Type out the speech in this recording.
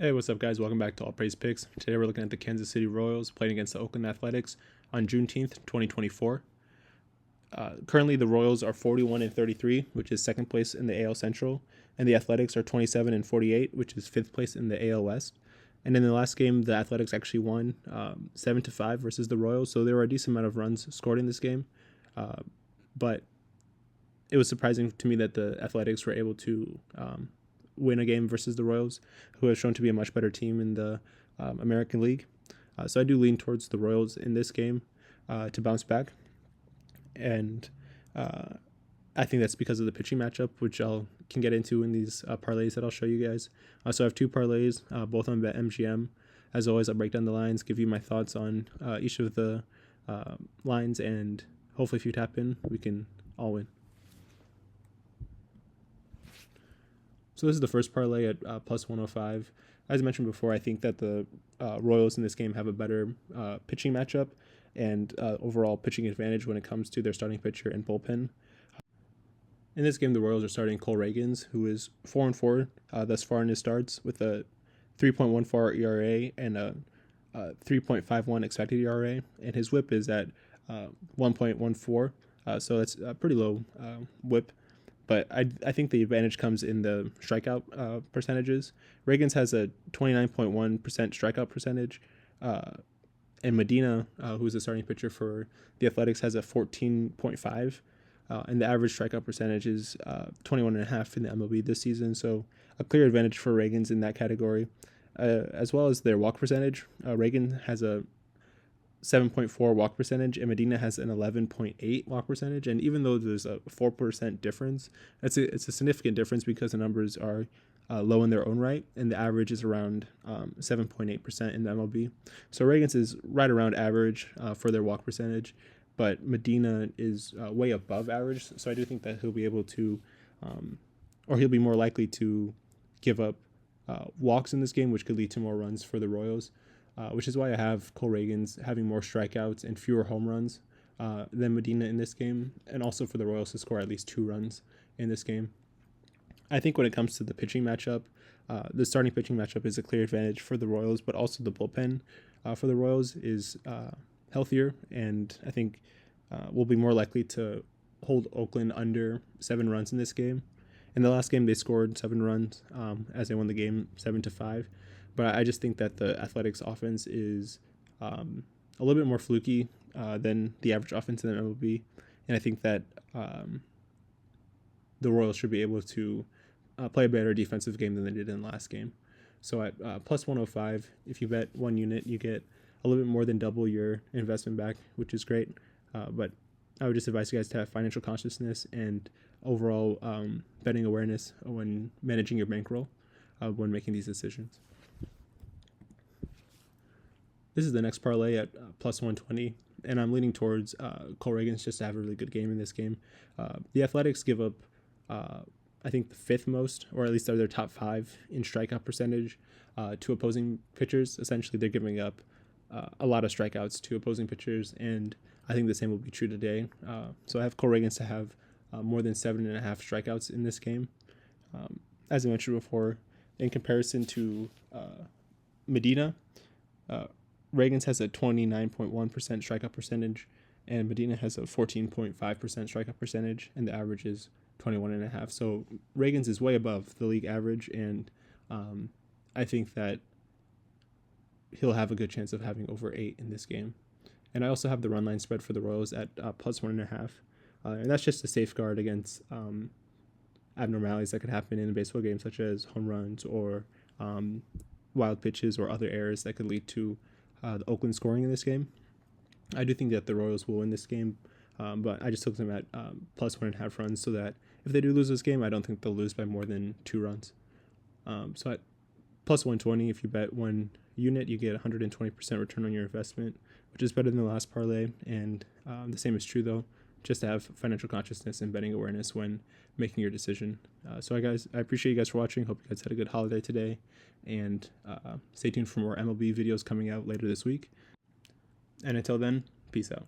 Hey, what's up, guys? Welcome back to All Praise Picks. Today we're looking at the Kansas City Royals playing against the Oakland Athletics on Juneteenth, 2024. Currently, the Royals are 41-33, which is second place in the AL Central, and the Athletics are 27-48, which is fifth place in the AL West. And in the last game, the Athletics actually won 7-5 versus the Royals, so there were a decent amount of runs scored in this game. But it was surprising to me that the Athletics were able to win a game versus the Royals, who have shown to be a much better team in the American League. So I do lean towards the Royals in this game to bounce back. And I think that's because of the pitching matchup, which I can get into in these parlays that I'll show you guys. So I have two parlays, both on BetMGM. As always, I'll break down the lines, give you my thoughts on each of the lines, and hopefully if you tap in, we can all win. So this is the first parlay at plus 105. As I mentioned before, I think that the Royals in this game have a better pitching matchup and overall pitching advantage when it comes to their starting pitcher and bullpen. In this game, the Royals are starting Cole Ragans, who is 4-4 thus far in his starts, with a 3.14 ERA and a 3.51 expected ERA, and his WHIP is at 1.14, so that's a pretty low WHIP. But I think the advantage comes in the strikeout percentages. Ragans has a 29.1% strikeout percentage, and Medina, who is the starting pitcher for the Athletics, has a 14.5, and the average strikeout percentage is 21.5 in the MLB this season. So a clear advantage for Ragans in that category, as well as their walk percentage. Reagan has a 7.4 walk percentage, and Medina has an 11.8 walk percentage. And even though there's a 4% difference, it's a significant difference because the numbers are low in their own right, and the average is around 7.8% in the MLB. So Reagan's is right around average for their walk percentage, but Medina is way above average. So I do think that he'll be able to, or he'll be more likely to give up walks in this game, which could lead to more runs for the Royals. Which is why I have Cole Ragans having more strikeouts and fewer home runs than Medina in this game, and also for the Royals to score at least 2 runs in this game. I think when it comes to the pitching matchup, the starting pitching matchup is a clear advantage for the Royals, but also the bullpen for the Royals is healthier, and I think will be more likely to hold Oakland under 7 runs in this game. In the last game, they scored 7 runs as they won the game 7-5. But I just think that the Athletics offense is a little bit more fluky than the average offense in the MLB. And I think that the Royals should be able to play a better defensive game than they did in the last game. So at plus 105, if you bet 1 unit, you get a little bit more than double your investment back, which is great. But I would just advise you guys to have financial consciousness and overall betting awareness when managing your bankroll when making these decisions. This is the next parlay at plus 120, and I'm leaning towards Cole Ragans just to have a really good game in this game. The Athletics give up, I think, the 5th most, or at least they're their top 5 in strikeout percentage to opposing pitchers. Essentially, they're giving up a lot of strikeouts to opposing pitchers, and I think the same will be true today. So I have Cole Ragans to have more than 7.5 strikeouts in this game. As I mentioned before, in comparison to Medina, Ragans has a 29.1% strikeout percentage, and Medina has a 14.5% strikeout percentage, and the average is 21.5. So Ragans is way above the league average, and I think that he'll have a good chance of having over 8 in this game. And I also have the run line spread for the Royals at plus 1.5, and that's just a safeguard against abnormalities that could happen in a baseball game, such as home runs or wild pitches or other errors that could lead to the Oakland scoring in this game. I do think that the Royals will win this game, but I just took them at plus 1.5 runs so that if they do lose this game, I don't think they'll lose by more than 2 runs. So at plus 120, if you bet 1 unit, you get 120% return on your investment, which is better than the last parlay. And the same is true, though, just to have financial consciousness and betting awareness when making your decision. So I appreciate you guys for watching. Hope you guys had a good holiday today, and stay tuned for more MLB videos coming out later this week. And until then, peace out.